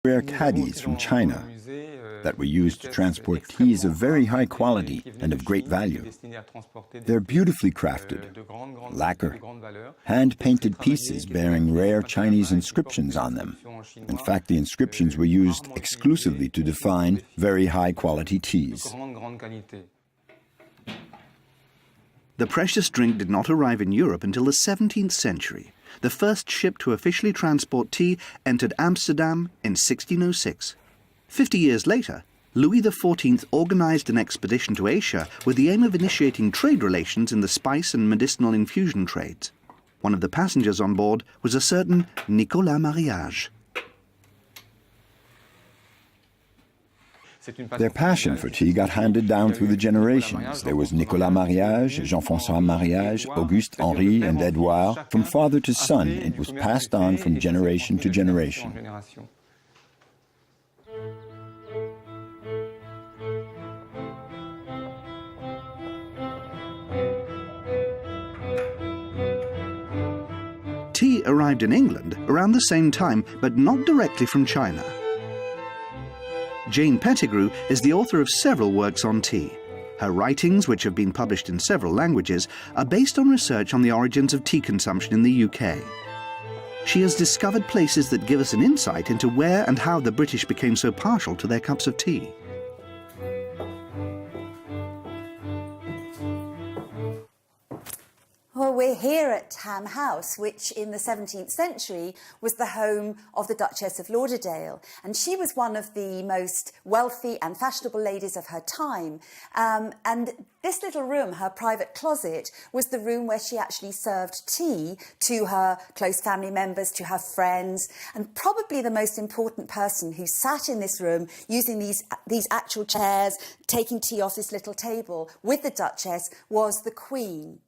Rare caddies from China that were used to transport teas of very high quality and of great value. They're beautifully crafted, lacquer, hand-painted pieces bearing rare Chinese inscriptions on them. In fact, the inscriptions were used exclusively to define very high-quality teas. The precious drink did not arrive in Europe until the 17th century. The first ship to officially transport tea entered Amsterdam in 1606. 50 years later, Louis XIV organized an expedition to Asia with the aim of initiating trade relations in the spice and medicinal infusion trades. One of the passengers on board was a certain Nicolas Mariage. Their passion for tea got handed down through the generations. There was Nicolas Mariage, Jean-François Mariage, Auguste Henri, and Edouard. From father to son, it was passed on from generation to generation. Tea arrived in England around the same time, but not directly from China. Jane Pettigrew is the author of several works on tea. Her writings, which have been published in several languages, are based on research on the origins of tea consumption in the UK. She has discovered places that give us an insight into where and how the British became so partial to their cups of tea. Well, we're here at Ham House, which in the 17th century was the home of the Duchess of Lauderdale. And she was one of the most wealthy and fashionable ladies of her time. And this little room, her private closet, was the room where she actually served tea to her close family members, to her friends. And probably the most important person who sat in this room using these actual chairs, taking tea off this little table with the Duchess, was the Queen.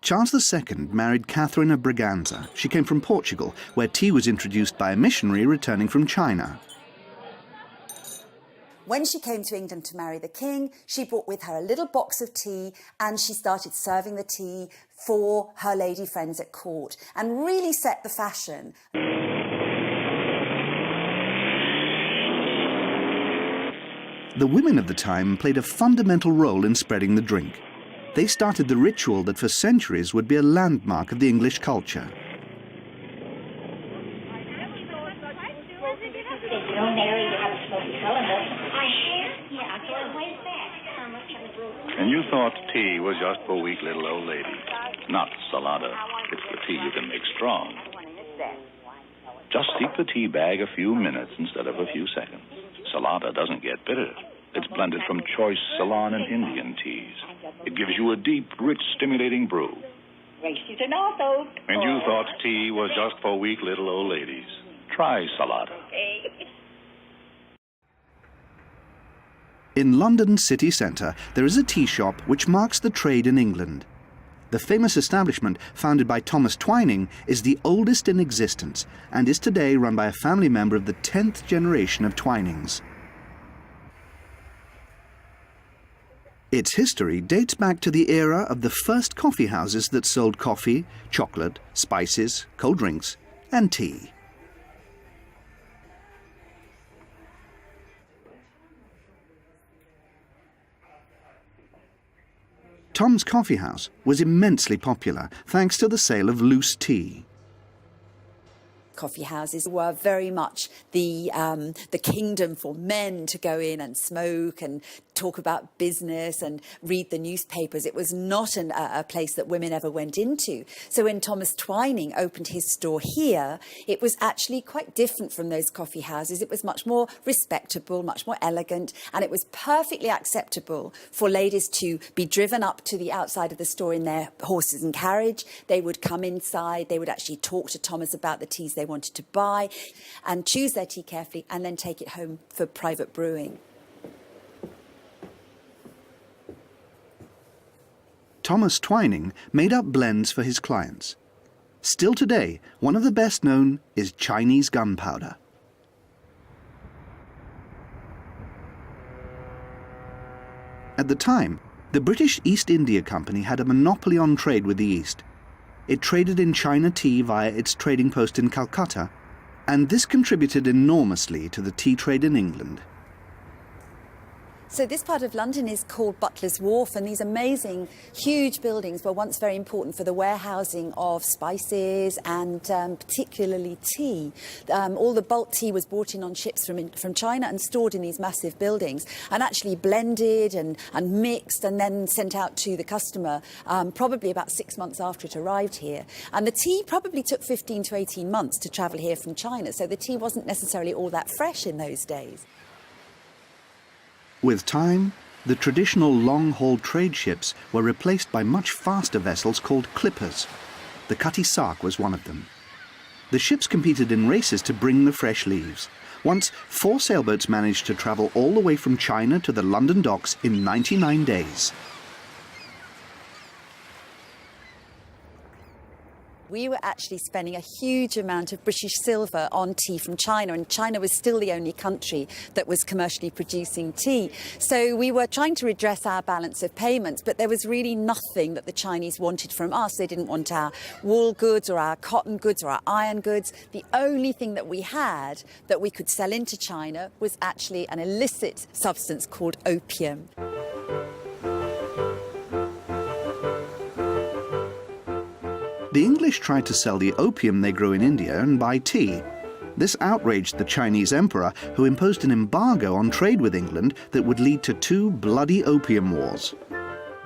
Charles II married Catherine of Braganza. She came from Portugal, where tea was introduced by a missionary returning from China. When she came to England to marry the king, she brought with her a little box of tea and she started serving the tea for her lady friends at court and really set the fashion. The women of the time played a fundamental role in spreading the drink. They started the ritual that for centuries would be a landmark of the English culture. And you thought tea was just for weak little old ladies. Not Salada. It's the tea you can make strong. Just steep the tea bag a few minutes instead of a few seconds. Salada doesn't get bitter. It's blended from choice Ceylon and Indian teas. It gives you a deep, rich, stimulating brew. And you thought tea was just for weak little old ladies. Try Salada. In London city centre, there is a tea shop which marks the trade in England. The famous establishment, founded by Thomas Twining, is the oldest in existence and is today run by a family member of the 10th generation of Twinings. Its history dates back to the era of the first coffee houses that sold coffee, chocolate, spices, cold drinks, and tea. Tom's Coffee House was immensely popular thanks to the sale of loose tea. Coffee houses were very much the kingdom for men to go in and smoke and talk about business and read the newspapers. It was not a place that women ever went into. So when Thomas Twining opened his store here, it was actually quite different from those coffee houses. It was much more respectable, much more elegant, and it was perfectly acceptable for ladies to be driven up to the outside of the store in their horses and carriage. They would come inside, they would actually talk to Thomas about the teas they wanted to buy and choose their tea carefully and then take it home for private brewing. Thomas Twining made up blends for his clients. Still today, one of the best known is Chinese gunpowder. At the time, the British East India Company had a monopoly on trade with the East. It traded in China tea via its trading post in Calcutta, and this contributed enormously to the tea trade in England. So this part of London is called Butler's Wharf, and these amazing, huge buildings were once very important for the warehousing of spices and particularly tea. All the bulk tea was brought in on ships from China and stored in these massive buildings and actually blended and mixed and then sent out to the customer probably about 6 months after it arrived here. And the tea probably took 15 to 18 months to travel here from China, so the tea wasn't necessarily all that fresh in those days. With time, the traditional long-haul trade ships were replaced by much faster vessels called clippers. The Cutty Sark was one of them. The ships competed in races to bring the fresh leaves. Once, 4 sailboats managed to travel all the way from China to the London docks in 99 days. We were actually spending a huge amount of British silver on tea from China, and China was still the only country that was commercially producing tea. So we were trying to redress our balance of payments, but there was really nothing that the Chinese wanted from us. They didn't want our wool goods or our cotton goods or our iron goods. The only thing that we had that we could sell into China was actually an illicit substance called opium. The English tried to sell the opium they grew in India and buy tea. This outraged the Chinese emperor, who imposed an embargo on trade with England that would lead to 2 bloody opium wars.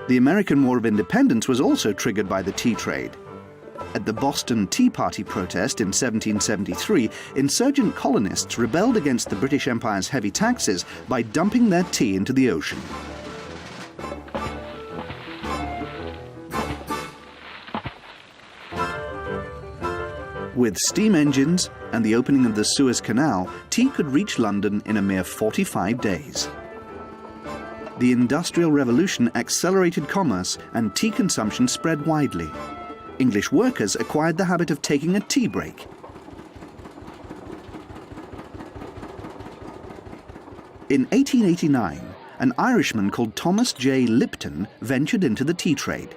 The American War of Independence was also triggered by the tea trade. At the Boston Tea Party protest in 1773, insurgent colonists rebelled against the British Empire's heavy taxes by dumping their tea into the ocean. With steam engines and the opening of the Suez Canal, tea could reach London in a mere 45 days. The Industrial Revolution accelerated commerce and tea consumption spread widely. English workers acquired the habit of taking a tea break. In 1889, an Irishman called Thomas J. Lipton ventured into the tea trade.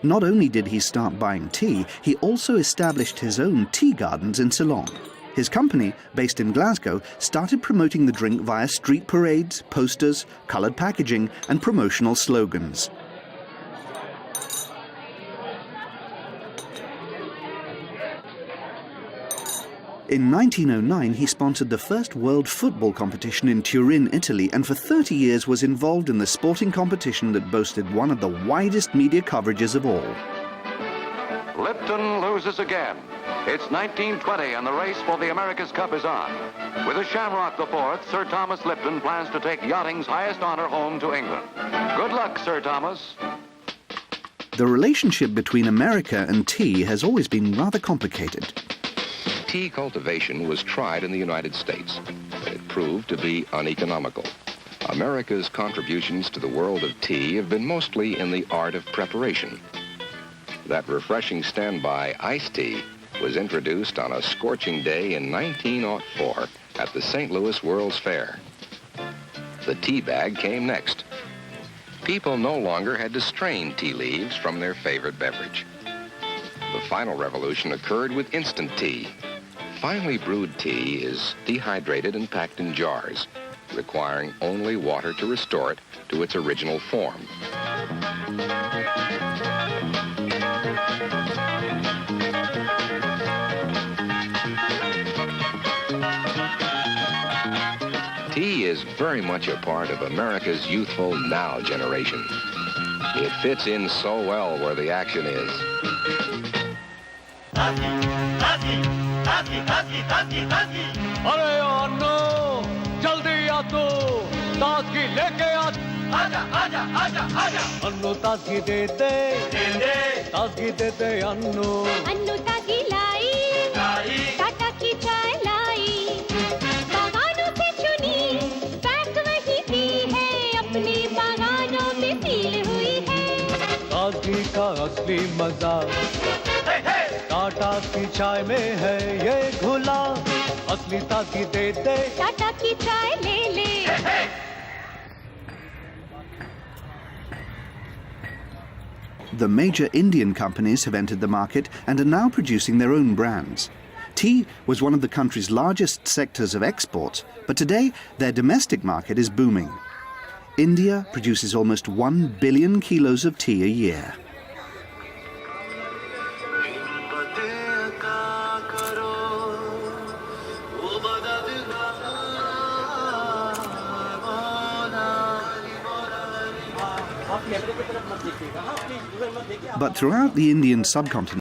Not only did he start buying tea, he also established his own tea gardens in Ceylon. His company, based in Glasgow, started promoting the drink via street parades, posters, coloured packaging, and promotional slogans. In 1909, he sponsored the first world football competition in Turin, Italy, and for 30 years was involved in the sporting competition that boasted one of the widest media coverages of all. Lipton loses again. It's 1920 and the race for the America's Cup is on. With a Shamrock the Fourth, Sir Thomas Lipton plans to take yachting's highest honor home to England. Good luck, Sir Thomas. The relationship between America and tea has always been rather complicated. Tea cultivation was tried in the United States, but it proved to be uneconomical. America's contributions to the world of tea have been mostly in the art of preparation. That refreshing standby iced tea was introduced on a scorching day in 1904 at the St. Louis World's Fair. The tea bag came next. People no longer had to strain tea leaves from their favorite beverage. The final revolution occurred with instant tea. Finely brewed tea is dehydrated and packed in jars, requiring only water to restore it to its original form. Tea is very much a part of America's youthful now generation. It fits in so well where the action is. अरे अन्नो जल्दी आ तो ताजगी लेके आ आजा आजा आजा आजा अन्नो ताजगी दे दे ताजगी दे दे अन्नो ताजगी लाई टाटा की चाय लाई बागानों से चुनी फैक्ट वही दी है अपनी बागानों में फील हुई है ताजगी का असली मजा टाटा की चाय में है ये घुला असली ताजगी दे दे टाटा की चाय ले ले The major Indian companies have entered the market and are now producing their own brands. Tea was one of the country's largest sectors of exports, but today their domestic market is booming. India produces almost 1 billion kilos of tea a year. But throughout the Indian subcontinent,